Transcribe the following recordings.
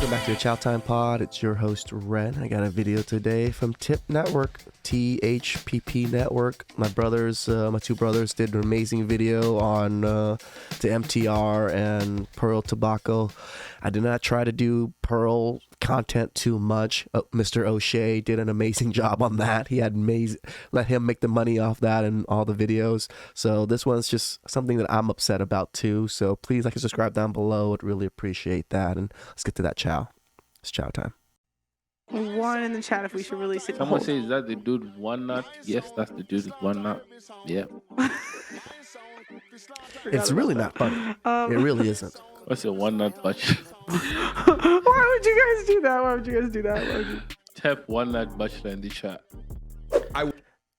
Welcome back to the Chow Time Pod. It's your host, Ren. I got a video today from Tip Network, THPP Network. My two brothers did an amazing video on the MTR and Pearl Tobacco. I did not try to do Pearl content too much. Mr. O'Shea did an amazing job on that. He had let him make the money off that and all the videos. So this one's just something that I'm upset about too. So please like and subscribe down below. I'd really appreciate that. And let's get to that chow. It's chow time. One in the chat if we should release it. Someone says, is that the dude with one nut? Yes, that's the dude with one nut. Yeah. It's really not funny. It really isn't. What's a one nut butt? Why would you guys do that? Type one nut bachelor in the chat.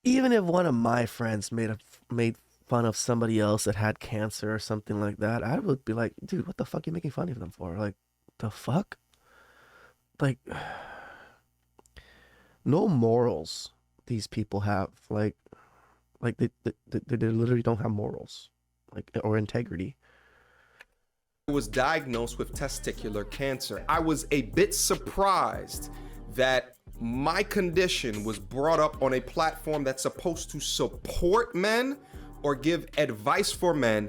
Even if one of my friends made fun of somebody else that had cancer or something like that, I would be like, dude, what the fuck are you making fun of them for? Like, the fuck? Like, no morals these people have. Like they literally don't have morals, like, or integrity. I was diagnosed with testicular cancer. I was a bit surprised that my condition was brought up on a platform that's supposed to support men or give advice for men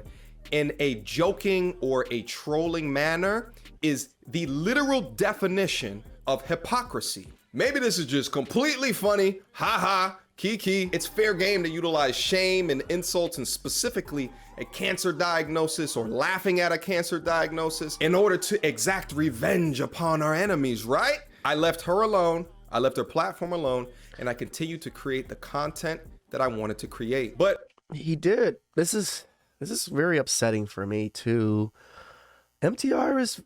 in a joking or a trolling manner is the literal definition of hypocrisy. Maybe this is just completely funny, haha, kiki. It's fair game to utilize shame and insults and specifically a cancer diagnosis or laughing at a cancer diagnosis in order to exact revenge upon our enemies, right? I left her alone, I left her platform alone, and I continued to create the content that I wanted to create. But he did. This is very upsetting for me too. MTR is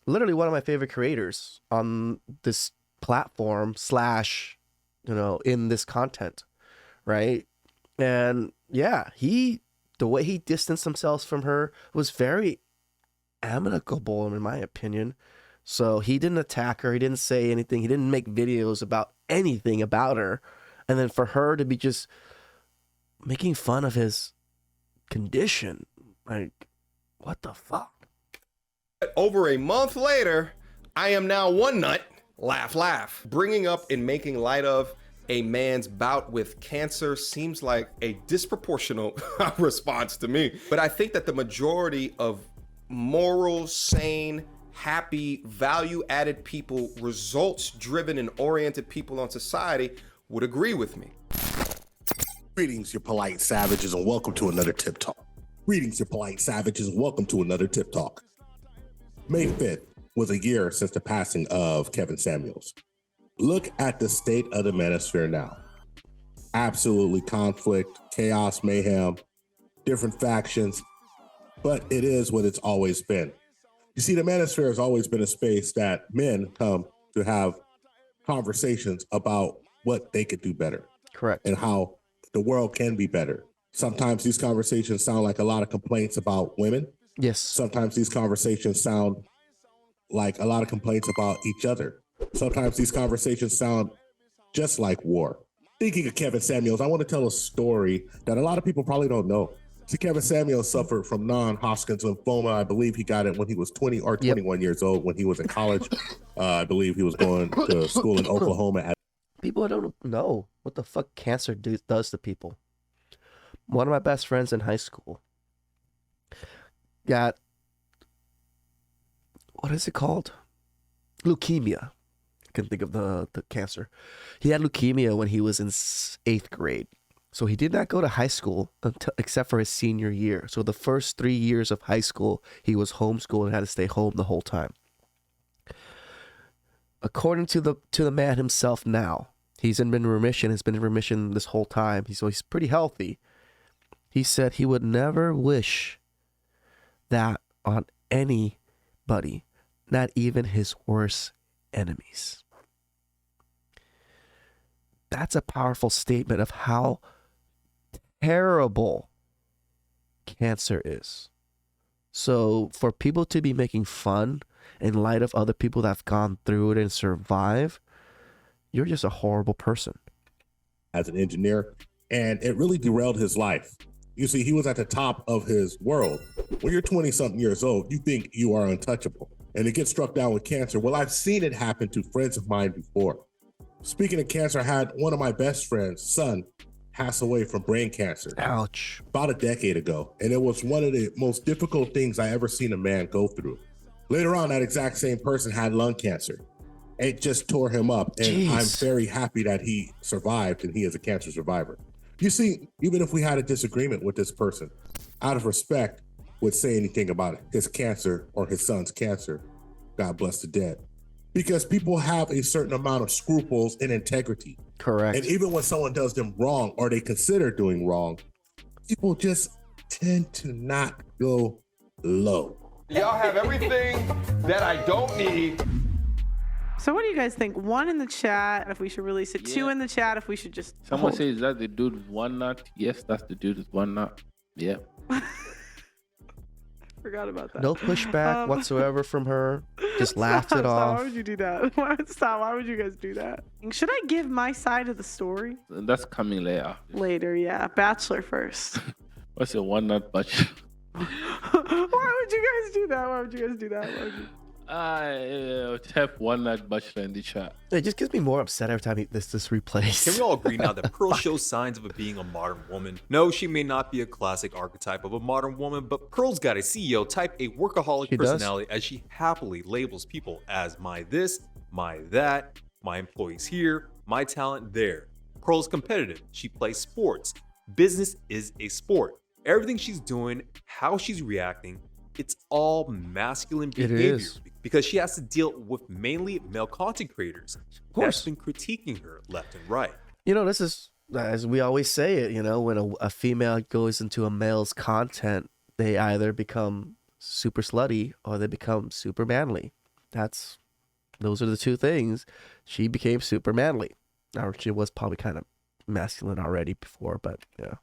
literally one of my favorite creators on this platform / in this content, right? And yeah, the way he distanced himself from her was very amicable in my opinion. So he didn't attack her, he didn't say anything, he didn't make videos about anything about her, and then for her to be just making fun of his condition, like, what the fuck? over a month later, I am now one nut, laugh, laugh. Bringing up and making light of a man's bout with cancer seems like a disproportional response to me. But I think that the majority of moral, sane, happy, value-added people, results-driven and oriented people on society would agree with me. Greetings, you polite savages, and welcome to another Tip Talk. Greetings, you polite savages, and welcome to another Tip Talk. May 5th was a year since the passing of Kevin Samuels. Look at the state of the manosphere now. Absolutely conflict, chaos, mayhem, different factions, but it is what it's always been. You see, the manosphere has always been a space that men come to have conversations about what they could do better. Correct. And how the world can be better. Sometimes these conversations sound like a lot of complaints about women. Yes. Sometimes these conversations sound like a lot of complaints about each other. Sometimes these conversations sound just like war. Speaking of Kevin Samuels, I want to tell a story that a lot of people probably don't know. See, Kevin Samuels suffered from non-Hodgkin's lymphoma. I believe he got it when he was 20 or 21 years old, when he was in college. I believe he was going to school in Oklahoma. People don't know what the fuck cancer does to people. One of my best friends in high school got, what is it called? Leukemia. I can think of the cancer. He had leukemia when he was in 8th grade. So he did not go to high school except for his senior year. So the first 3 years of high school, he was homeschooled and had to stay home the whole time. According to the man himself now, he's been in remission, has been in remission this whole time. So he's pretty healthy. He said he would never wish that on anybody, not even his worst enemies. That's a powerful statement of how terrible cancer is. So for people to be making fun in light of other people that have gone through it and survive, you're just a horrible person. As an engineer, and it really derailed his life. You see, he was at the top of his world. When you're 20-something years old, you think you are untouchable. and they get struck down with cancer. Well, I've seen it happen to friends of mine before. Speaking of cancer, I had one of my best friends' son pass away from brain cancer Ouch. about a decade ago. And it was one of the most difficult things I ever seen a man go through. Later on, that exact same person had lung cancer. It just tore him up. And Jeez. I'm very happy that he survived and he is a cancer survivor. You see, even if we had a disagreement with this person, out of respect, would say anything about his cancer or his son's cancer, God bless the dead. Because people have a certain amount of scruples and integrity. Correct. And even when someone does them wrong or they consider doing wrong, people just tend to not go low. Y'all have everything that I don't need. So what do you guys think? 1 in the chat if we should release it. 2 Yeah. in the chat if we should just Someone hold. says, is that the dude with one nut? Yes, that's the dude with one nut. Yeah. Forgot about that. No pushback whatsoever from her. Just laughed Stop, it stop. off. Why would you do that? Stop. Why would you guys do that? Should I give my side of the story? That's coming later. Later, yeah. Bachelor first. What's your one nut budget? Why would you guys do that? Why would you guys do that? Why would you... Type one nut bachelor in the chat. It just gets me more upset every time this replays. Can we all agree now that Pearl shows signs of being a modern woman? No, she may not be a classic archetype of a modern woman, but Pearl's got a CEO type A workaholic She does. personality as she happily labels people as my this, my that, my employees here, my talent there. Pearl's competitive. She plays sports. Business is a sport. Everything she's doing, how she's reacting, it's all masculine It behavior is. because she has to deal with mainly male content creators Of course. that's been critiquing her left and right. You know, this is, as we always say it, you know, when a female goes into a male's content, they either become super slutty or they become super manly. Those are the two things. She became super manly. Or she was probably kind of masculine already before, but yeah.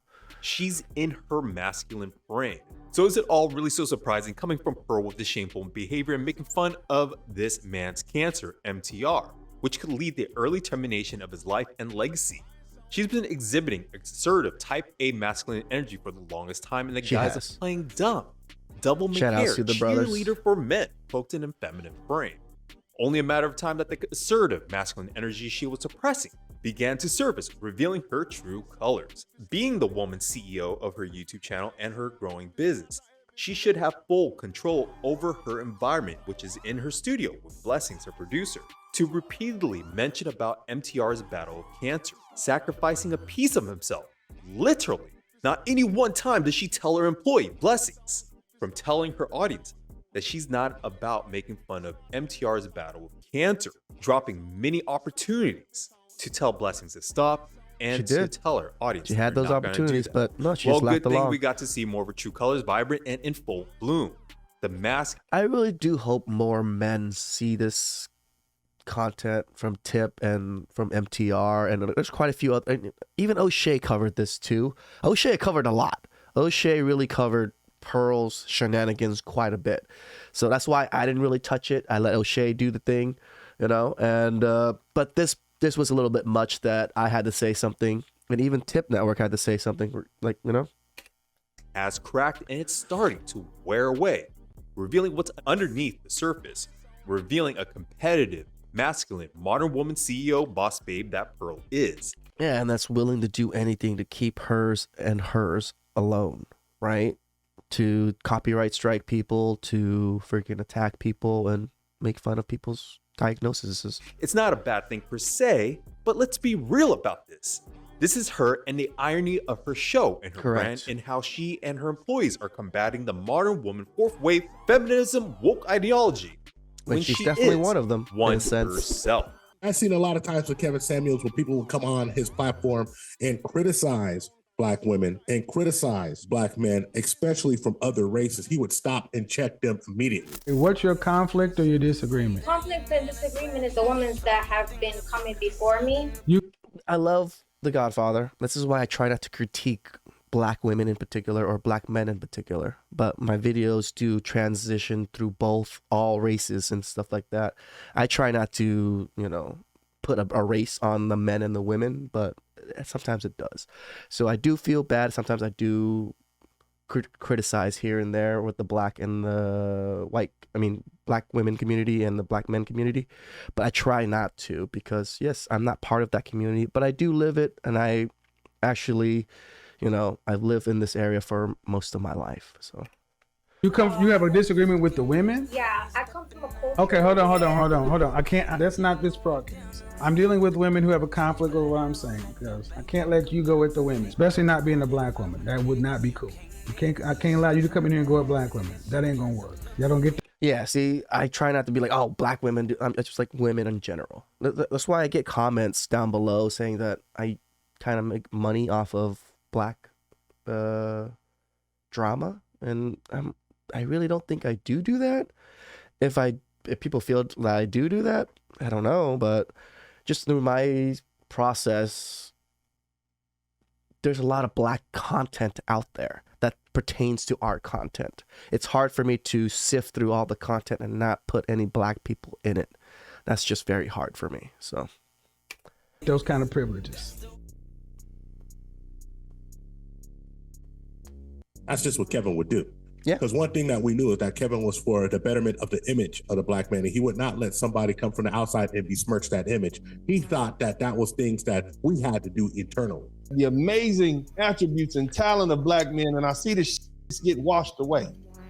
She's in her masculine frame. So is it all really so surprising coming from Pearl with the shameful behavior and making fun of this man's cancer, MTR, which could lead to early termination of his life and legacy? She's been exhibiting assertive type A masculine energy for the longest time in the She guise has. of playing dumb, double Shout outs McCare, to the brothers. cheerleader for men, cloaked in a feminine frame. Only a matter of time that the assertive masculine energy she was suppressing began to surface, revealing her true colors. Being the woman CEO of her YouTube channel and her growing business, she should have full control over her environment, which is in her studio with Blessings, her producer, to repeatedly mention about MTR's battle of cancer, sacrificing a piece of himself. Literally, not any one time does she tell her employee, Blessings, from telling her audience that she's not about making fun of MTR's battle with cancer, dropping many opportunities to tell Blessings to stop and She to did. tell her audience She they're had those not gonna do opportunities, that. but no, she Well, just good left thing alone. we got to see more of her true colors, vibrant and in full bloom. The mask. I really do hope more men see this content from Tip and from MTR, and there's quite a few other. Even O'Shea covered this too. O'Shea covered a lot. O'Shea really covered Pearl's shenanigans quite a bit, so that's why I didn't really touch it. I let O'Shea do the thing, you know. And but this was a little bit much that I had to say something, and even Tip Network had to say something, like, you know. Has cracked and it's starting to wear away, revealing what's underneath the surface, revealing a competitive, masculine, modern woman CEO boss babe that Pearl is. Yeah, and that's willing to do anything to keep hers and hers alone, right? To copyright strike people, to freaking attack people and make fun of people's diagnoses. It's not a bad thing per se, but let's be real about this. This is her and the irony of her show and her Correct. brand and how she and her employees are combating the modern woman fourth wave feminism woke ideology. Like, she's definitely one of them, in a One sense. herself. I've seen a lot of times with Kevin Samuels where people will come on his platform and criticize Black women and criticize Black men, especially from other races. He would stop and check them immediately. What's your conflict or your disagreement? Conflict and disagreement is the women that have been coming before me. I love The Godfather. This is why I try not to critique Black women in particular or Black men in particular. But my videos do transition through all races and stuff like that. I try not to, you know, put a race on the men and the women, but sometimes it does. So I do feel bad. Sometimes I do criticize here and there with the black and the white, black women community and the black men community, but I try not to, because yes, I'm not part of that community, but I do live it, and I actually, I've lived in this area for most of my life. So You have a disagreement with the women? Yeah, I come from a culture. Okay, hold on. I can't. That's not this broadcast. I'm dealing with women who have a conflict with what I'm saying, because I can't let you go with the women, especially not being a black woman. That would not be cool. I can't allow you to come in here and go at black women. That ain't gonna work. Y'all don't get. yeah, see, I try not to be like, oh, black women do. It's just like women in general. That's why I get comments down below saying that I kind of make money off of black drama, and I really don't think I do that. If people feel that I do that, I don't know, but just through my process, there's a lot of black content out there that pertains to our content. It's hard for me to sift through all the content and not put any black people in it. That's just very hard for me. So Those kind of privileges. That's just what Kevin would do. Yeah. Because one thing that we knew is that Kevin was for the betterment of the image of the black man, and he would not let somebody come from the outside and besmirch that image. He thought that was things that we had to do internally. The amazing attributes and talent of black men, and I see this get washed away.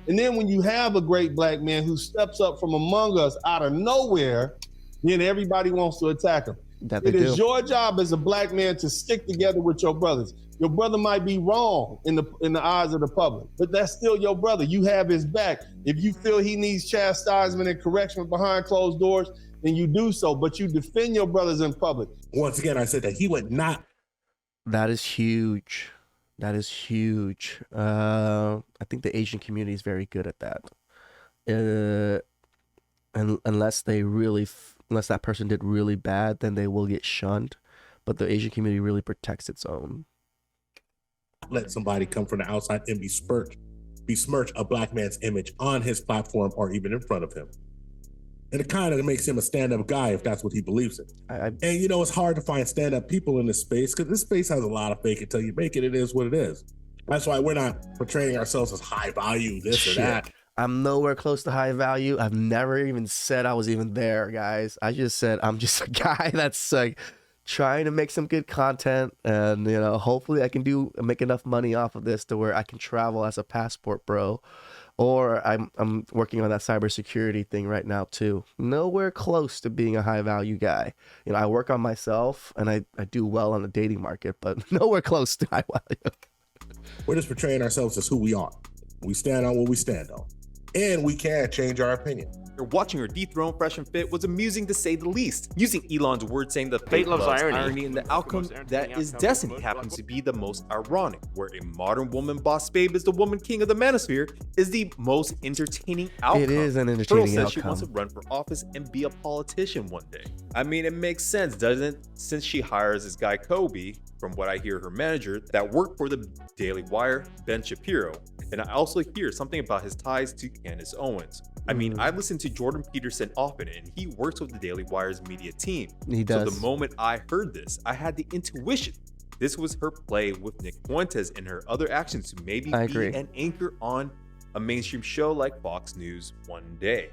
And then when you have a great black man who steps up from among us out of nowhere, then everybody wants to attack him. It is your job as a black man to stick together with your brothers. Your brother might be wrong in the eyes of the public, but that's still your brother. You have his back. If you feel he needs chastisement and correction behind closed doors, then you do so, but you defend your brothers in public. Once again, I said that he would not. that is huge. That is huge. I think the Asian community is very good at that. And unless that person did really bad, then they will get shunned. But the Asian community really protects its own. Let somebody come from the outside and besmirch a black man's image on his platform or even in front of him. And it kind of makes him a stand-up guy if that's what he believes in. And it's hard to find stand-up people in this space, because this space has a lot of fake it till you make it. It is what it is. That's why we're not portraying ourselves as high value, this or that. I'm nowhere close to high value. I've never even said I was even there, guys. I just said I'm just a guy that's like trying to make some good content, and hopefully I can make enough money off of this to where I can travel as a passport bro. Or I'm working on that cybersecurity thing right now too. Nowhere close to being a high value guy. I work on myself, and I do well on the dating market, but nowhere close to high value. We're just portraying ourselves as who we are. We stand on what we stand on, and we can change our opinion. Watching her dethrone Fresh and Fit was amusing to say the least. Using Elon's words saying that fate loves irony, and the outcome that is destiny happens to be the most ironic, where a modern woman boss babe is the woman king of the manosphere is the most entertaining outcome. It is an entertaining Pearl says outcome. she wants to run for office and be a politician one day. I mean, it makes sense, doesn't it? Since she hires this guy Kobe, from what I hear her manager, that worked for the Daily Wire, Ben Shapiro. And I also hear something about his ties to Candace Owens. I mean, I listen to Jordan Peterson often, and he works with the Daily Wire's media team. He does. So the moment I heard this, I had the intuition this was her play with Nick Fuentes and her other actions to maybe be an anchor on a mainstream show like Fox News one day.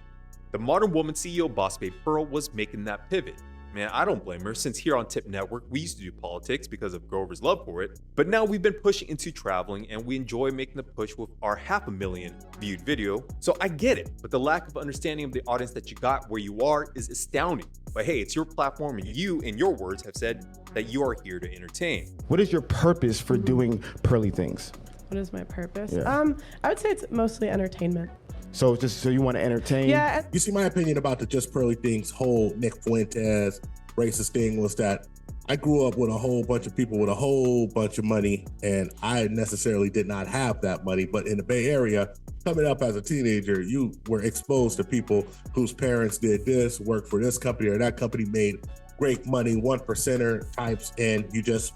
The modern woman CEO boss babe Pearl was making that pivot. Man, I don't blame her, since here on Tip Network, we used to do politics because of Grover's love for it. But now we've been pushing into traveling, and we enjoy making the push with our 500,000 viewed video. So I get it, but the lack of understanding of the audience that you got where you are is astounding. But hey, it's your platform, and you, in your words, have said that you are here to entertain. What is your purpose for doing Pearly things? What is my purpose? Yeah. I would say it's mostly entertainment. So you want to entertain? Yeah. You see, my opinion about the Just Pearly things, whole Nick Fuentes racist thing, was that I grew up with a whole bunch of people with a whole bunch of money, and I necessarily did not have that money. But in the Bay Area, coming up as a teenager, you were exposed to people whose parents did this, worked for this company or that company, made great money, 1%er types, and you just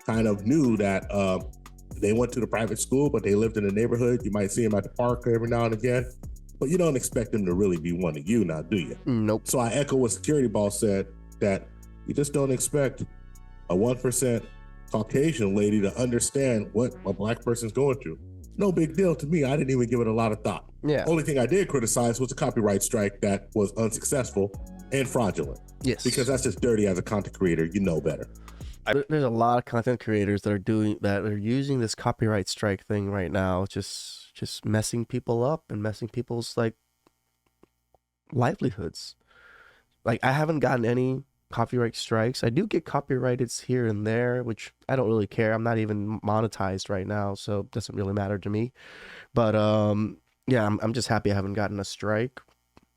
kind of knew that they went to the private school, but they lived in the neighborhood. You might see them at the park every now and again, but you don't expect them to really be one of you now, do you? Nope. So I echo what Security Boss said, that you just don't expect a 1% Caucasian lady to understand what a black person's going through. No big deal to me. I didn't even give it a lot of thought. Yeah. Only thing I did criticize was the copyright strike that was unsuccessful and fraudulent. Yes. Because that's just dirty as a content creator. You know better. There's a lot of content creators that are using this copyright strike thing right now, just messing people up and messing people's like livelihoods. Like, I haven't gotten any copyright strikes. I do get copyrighted here and there, which I don't really care. I'm not even monetized right now, so it doesn't really matter to me. But yeah, I'm just happy I haven't gotten a strike.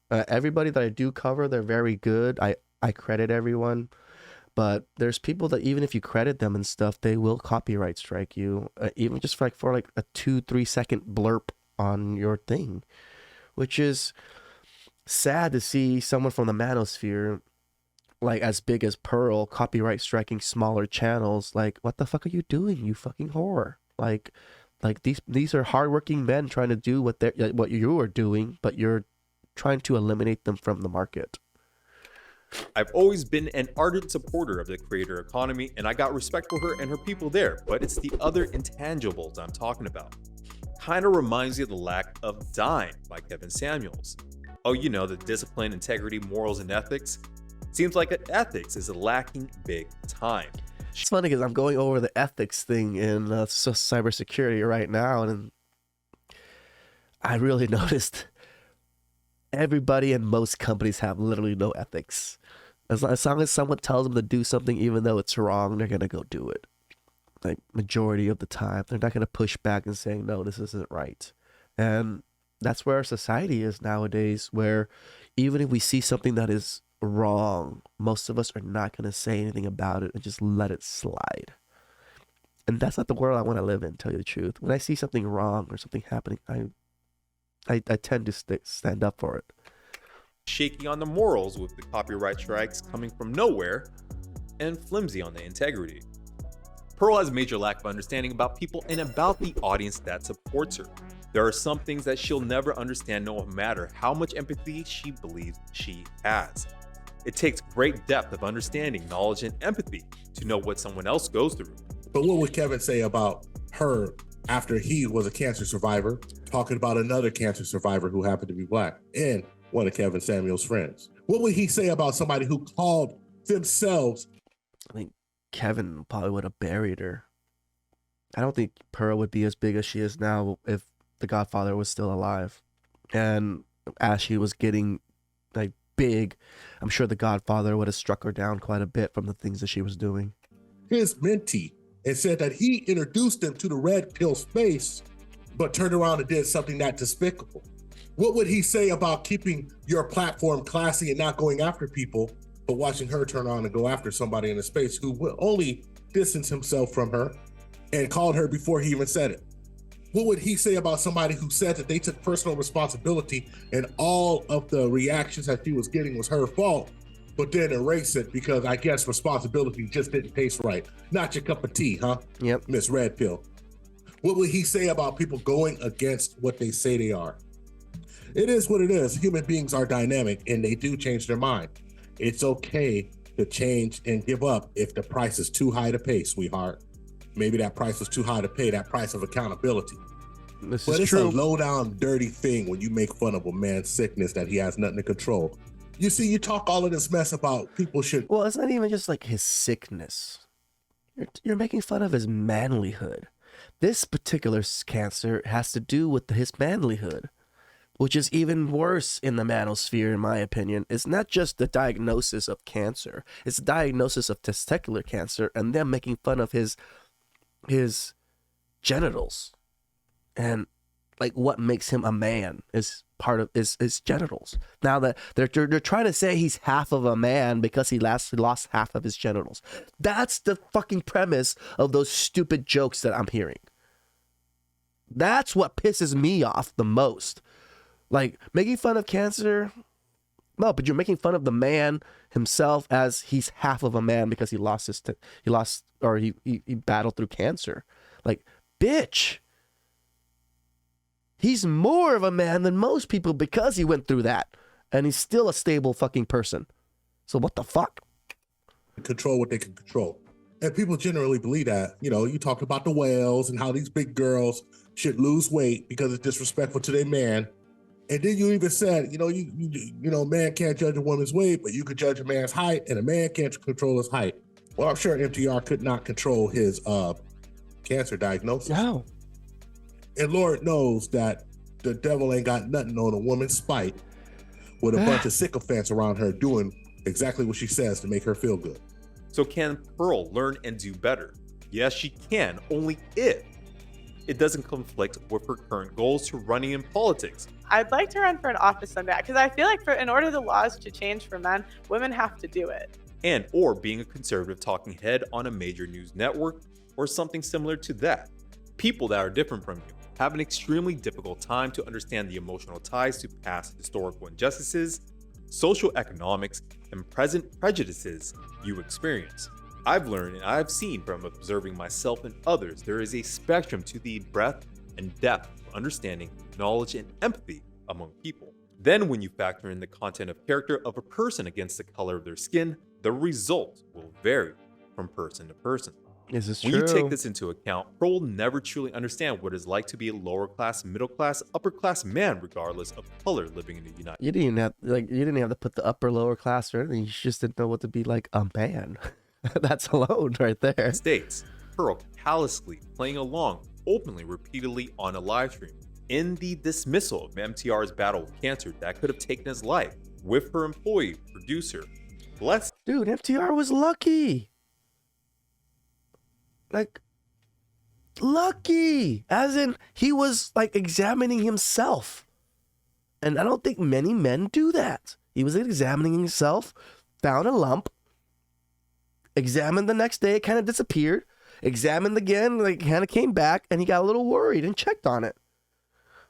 Everybody that I do cover, they're very good. I credit everyone. But there's people that even if you credit them and stuff, they will copyright strike you, even just for like a 2-3 second blurb on your thing, which is sad to see someone from the manosphere, like as big as Pearl, copyright striking smaller channels. Like, what the fuck are you doing, you fucking whore? Like these are hardworking men trying to do what you are doing, but you're trying to eliminate them from the market. I've always been an ardent supporter of the creator economy, and I got respect for her and her people there, but it's the other intangibles I'm talking about. Kinda reminds me of The Lack of Dime by Kevin Samuels. Oh, you know, the discipline, integrity, morals, and ethics? Seems like ethics is lacking big time. It's funny because I'm going over the ethics thing in cybersecurity right now, and I really noticed everybody and most companies have literally no ethics. As long as someone tells them to do something, even though it's wrong, they're going to go do it. Like, majority of the time, they're not going to push back and saying, no, this isn't right. And that's where our society is nowadays, where even if we see something that is wrong, most of us are not going to say anything about it and just let it slide. And that's not the world I want to live in, tell you the truth. When I see something wrong or something happening, I tend to stand up for it. Shaky on the morals with the copyright strikes coming from nowhere, and flimsy on the integrity. Pearl has a major lack of understanding about people and about the audience that supports her. There are some things that she'll never understand no matter how much empathy she believes she has. It takes great depth of understanding, knowledge, and empathy to know what someone else goes through. But what would Kevin say about her after he was a cancer survivor, talking about another cancer survivor who happened to be black and one of Kevin Samuel's friends? What would he say about somebody who called themselves? I think Kevin probably would have buried her. I don't think Pearl would be as big as she is now if The Godfather was still alive. And as she was getting like big, I'm sure The Godfather would have struck her down quite a bit from the things that she was doing. His mentee, and said that he introduced them to the red pill space, but turned around and did something that despicable. What would he say about keeping your platform classy and not going after people, but watching her turn on and go after somebody in the space who will only distance himself from her and called her before he even said it? What would he say about somebody who said that they took personal responsibility and all of the reactions that she was getting was her fault, but then erase it because I guess responsibility just didn't taste right? Not your cup of tea, huh? Yep. Miss Red Pill. What would he say about people going against what they say they are? It is what it is. Human beings are dynamic and they do change their mind. It's okay to change and give up if the price is too high to pay, sweetheart. Maybe that price was too high to pay, that price of accountability. But it's true. A low down, dirty thing when you make fun of a man's sickness that he has nothing to control. You see, you talk all of this mess about people should... Well, it's not even just like his sickness. You're making fun of his manlyhood. This particular cancer has to do with his manlyhood, which is even worse in the manosphere, in my opinion. It's not just the diagnosis of cancer. It's the diagnosis of testicular cancer and them making fun of his genitals. And like what makes him a man is part of his genitals. Now that they're trying to say he's half of a man because he lost half of his genitals. That's the fucking premise of those stupid jokes that I'm hearing. That's what pisses me off the most. Like making fun of cancer. No, but you're making fun of the man himself as he's half of a man because he battled through cancer. Like, bitch. He's more of a man than most people because he went through that. And he's still a stable fucking person. So what the fuck? Control what they can control. And people generally believe that. You know, you talked about the whales and how these big girls should lose weight because it's disrespectful to their man. And then you even said, you know, man can't judge a woman's weight, but you could judge a man's height, and a man can't control his height. Well, I'm sure MTR could not control his cancer diagnosis. No. And Lord knows that the devil ain't got nothing on a woman's spite with a bunch of sycophants around her doing exactly what she says to make her feel good. So can Pearl learn and do better? Yes, she can, only if it doesn't conflict with her current goals to running in politics. I'd like to run for an office someday because I feel like in order the laws to change for men, women have to do it. And or being a conservative talking head on a major news network or something similar to that. People that are different from you have an extremely difficult time to understand the emotional ties to past historical injustices, social economics, and present prejudices you experience. I've learned and I've seen from observing myself and others there is a spectrum to the breadth and depth of understanding, knowledge, and empathy among people. Then when you factor in the content of character of a person against the color of their skin, the result will vary from person to person. Is this When true? you take this into account, Pearl will never truly understand what it's like to be a lower class, middle class, upper class man, regardless of color, living in the United States. You didn't have to put the upper lower class or anything. You just didn't know what to be like a man. That's alone right there. States. Pearl callously playing along openly, repeatedly on a live stream in the dismissal of MTR's battle with cancer that could have taken his life with her employee, producer. Dude, MTR was lucky. Like, lucky. As in, he was like examining himself. And I don't think many men do that. He was examining himself, found a lump, examined the next day, it kind of disappeared, examined again, like kind of came back, and he got a little worried and checked on it.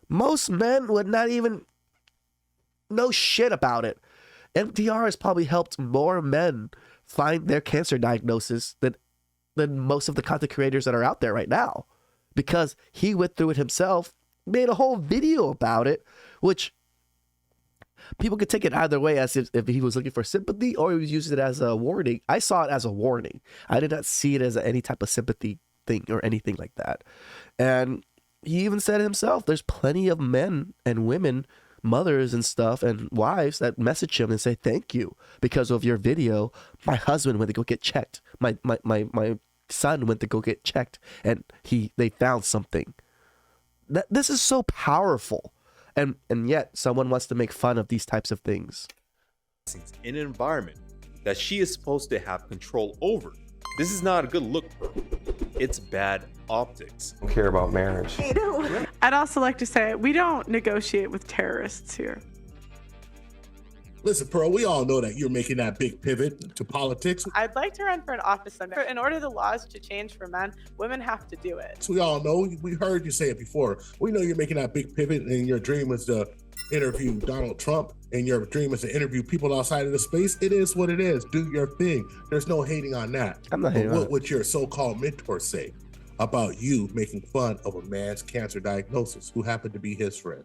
Most men would not even know shit about it. MTR has probably helped more men find their cancer diagnosis than most of the content creators that are out there right now, because he went through it himself, made a whole video about it, which people could take it either way, as if he was looking for sympathy or he was using it as a warning. I saw it as a warning. I did not see it as any type of sympathy thing or anything like that. And he even said himself, there's plenty of men and women, mothers and stuff and wives that message him and say, thank you, because of your video. My husband went to go get checked. My son went to go get checked, and they found something. This is so powerful. And yet someone wants to make fun of these types of things. In an environment that she is supposed to have control over. This is not a good look for her. It's bad optics. Don't care about marriage. I'd also like to say we don't negotiate with terrorists here. Listen, Pearl, we all know that you're making that big pivot to politics. I'd like to run for an office someday. In order the laws to change for men, women have to do it. So we all know, we heard you say it before. We know you're making that big pivot, and your dream is to interview Donald Trump, and your dream is to interview people outside of the space. It is what it is. Do your thing. There's no hating on that. I'm not hating on What it. would your so-called mentor say about you making fun of a man's cancer diagnosis who happened to be his friend?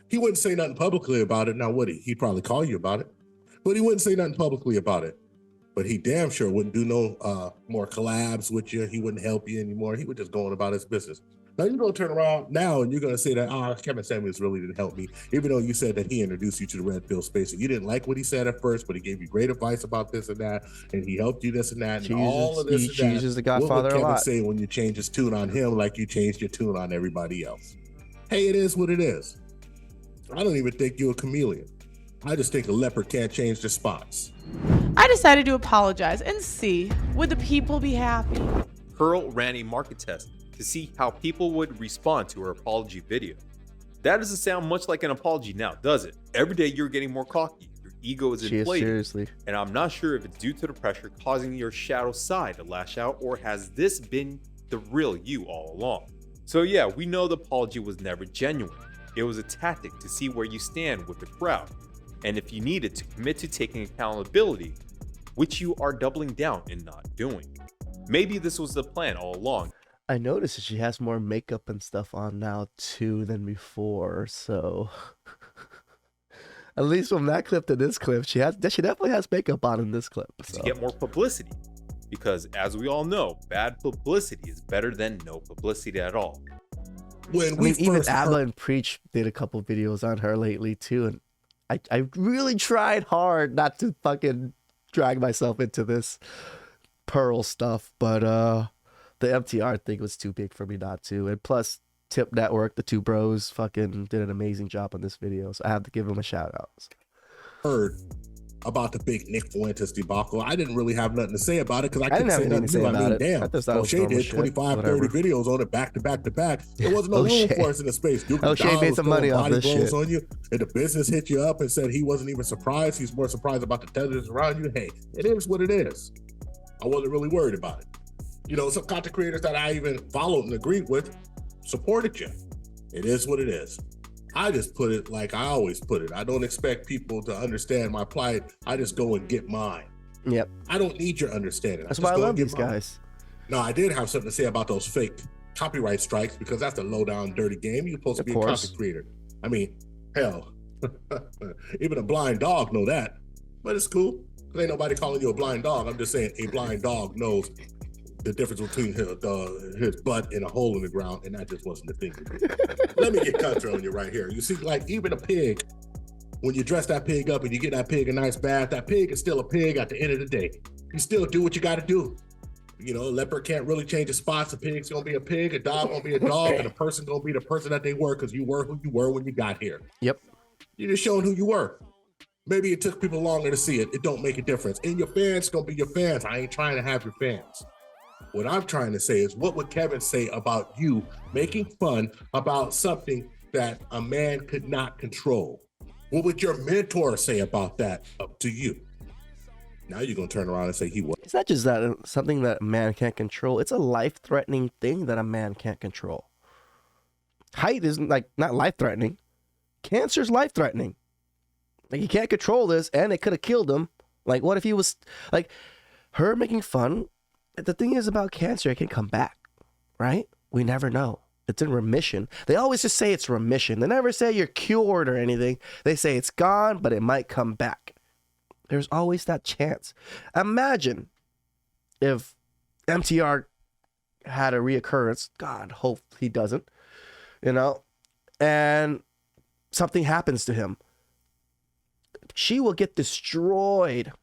He wouldn't say nothing publicly about it, now would he? He'd probably call you about it, but he wouldn't say nothing publicly about it. But he damn sure wouldn't do no more collabs with you. He wouldn't help you anymore. He would just go on about his business. Now you're gonna turn around now and you're gonna say that, Kevin Samuels really didn't help me, even though you said that he introduced you to the red pill space and you didn't like what he said at first, but he gave you great advice about this and that, and he helped you this and that, and all of this He and that. chooses the What Godfather would a Kevin lot. say when you change his tune on him like you changed your tune on everybody else? Hey, it is what it is. I don't even think you're a chameleon. I just think a leopard can't change their spots. I decided to apologize and see, would the people be happy? Pearl ran a market test to see how people would respond to her apology video. That doesn't sound much like an apology now, does it? Every day you're getting more cocky, your ego is She is, inflated, seriously. and I'm not sure if it's due to the pressure causing your shadow side to lash out, or has this been the real you all along? So yeah, we know the apology was never genuine. It was a tactic to see where you stand with the crowd, and if you needed to commit to taking accountability, which you are doubling down and not doing. Maybe this was the plan all along. I noticed that she has more makeup and stuff on now too than before, so at least from that clip to this clip, she definitely has makeup on in this clip. To So. get more publicity. because as we all know, bad publicity is better than no publicity at all. When I we mean, even first ABBA heard- and Preach did a couple videos on her lately too, and I really tried hard not to fucking drag myself into this Pearl stuff, but the MTR thing was too big for me not to. And plus, Tip Network, the two bros, fucking did an amazing job on this video, so I have to give them a shout out. heard about the big Nick Fuentes debacle, I didn't really have nothing to say about it because I couldn't didn't have say anything nothing to say new. I about mean, it. damn. I just thought it was O'Shea normal did shit. 25, Whatever. 30 videos on it back to back to back. There wasn't no room O'Shea. for us in the space. Duke O'Shea McDonald made was some throwing money off body this blows shit. on you, and the business hit you up and said he wasn't even surprised. He's more surprised about the tethers around you. Hey, it is what it is. I wasn't really worried about it. You know, some content creators that I even followed and agreed with supported you. It is what it is. I just put it like I always put it. I don't expect people to understand my plight. I just go and get mine. Yep. I don't need your understanding. That's just why I go and love get these mine. guys. No, I did have something to say about those fake copyright strikes because that's a low down dirty game. You're supposed to Of be course. a content creator. I mean, hell, even a blind dog know that. But it's cool. 'Cause ain't nobody calling you a blind dog. I'm just saying a blind dog knows the difference between his butt and a hole in the ground, and that just wasn't the thing. Let me get country on you right here. You see, like even a pig, when you dress that pig up and you get that pig a nice bath, that pig is still a pig at the end of the day. You still do what you got to do. You know, a leopard can't really change his spots. A pig's gonna be a pig, a dog gonna be a dog, and a person gonna be the person that they were because you were who you were when you got here. Yep. You're just showing who you were. Maybe it took people longer to see it. It don't make a difference. And your fans gonna be your fans. I ain't trying to have your fans. What I'm trying to say is, what would Kevin say about you making fun about something that a man could not control? What would your mentor say about that up to you? Now you're gonna turn around and say he was. It's not just that something that a man can't control. It's a life-threatening thing that a man can't control. Height is like not life-threatening. Cancer's life-threatening. Like he can't control this, and it could have killed him. Like what if he was like her making fun? The thing is about cancer, it can come back, right? We never know. It's in remission. They always just say it's remission. They never say you're cured or anything. They say it's gone, but it might come back. There's always that chance. Imagine if MTR had a reoccurrence. God, hope he doesn't, you know, and something happens to him. She will get destroyed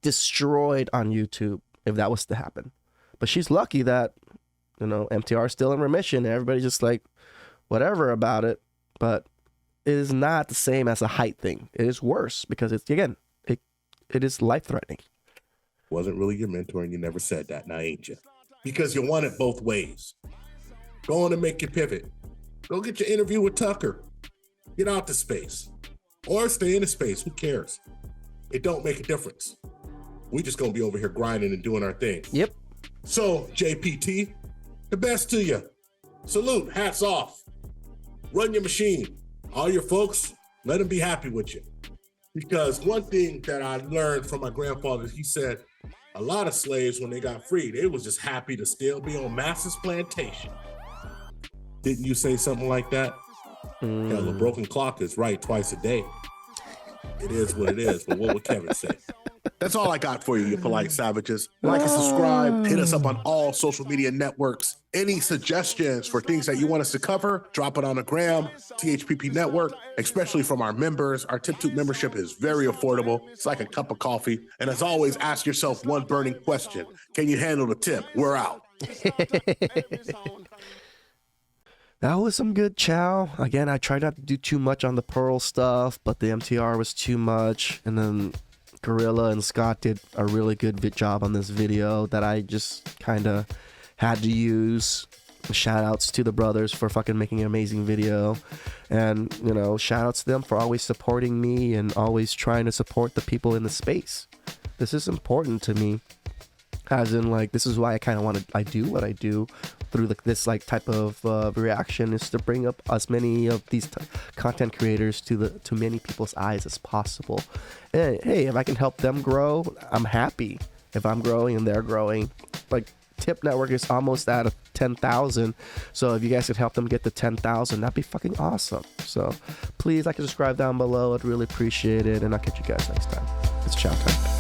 on YouTube if that was to happen. But she's lucky that, you know, MTR is still in remission and everybody's just like, whatever about it. But it is not the same as a height thing. It is worse because it's, again, it is life-threatening. Wasn't really your mentor, and you never said that, now ain't you? Because you want it both ways. Go on and make your pivot. Go get your interview with Tucker. Get out the space. Or stay in the space, who cares? It don't make a difference. We just gonna be over here grinding and doing our thing. Yep. So, JPT, the best to you. Salute, hats off. Run your machine. All your folks, let them be happy with you. Because one thing that I learned from my grandfather, he said, a lot of slaves, when they got free, they was just happy to still be on Master's plantation. Didn't you say something like that? Hell, a broken clock is right twice a day. It is what it is, but what would Kevin say? That's all I got for you, you polite savages. Like and subscribe, hit us up on all social media networks. Any suggestions for things that you want us to cover, drop it on the gram, THPP Network, especially from our members. Our TipTube membership is very affordable. It's like a cup of coffee. And as always, ask yourself one burning question. Can you handle the tip? We're out. That was some good chow. Again, I tried not to do too much on the Pearl stuff, but the MTR was too much. And then Gorilla and Scott did a really good job on this video that I just kind of had to use. Shout outs to the brothers for fucking making an amazing video. And, you know, shout outs to them for always supporting me and always trying to support the people in the space. This is important to me. As in, like, this is why I kind of I do what I do through this like type of reaction, is to bring up as many of these content creators to many people's eyes as possible. And hey, if I can help them grow, I'm happy. If I'm growing and they're growing, like Tip Network is almost at 10,000. So if you guys could help them get to 10,000, that'd be fucking awesome. So please like and subscribe down below. I'd really appreciate it. And I'll catch you guys next time. It's chow time.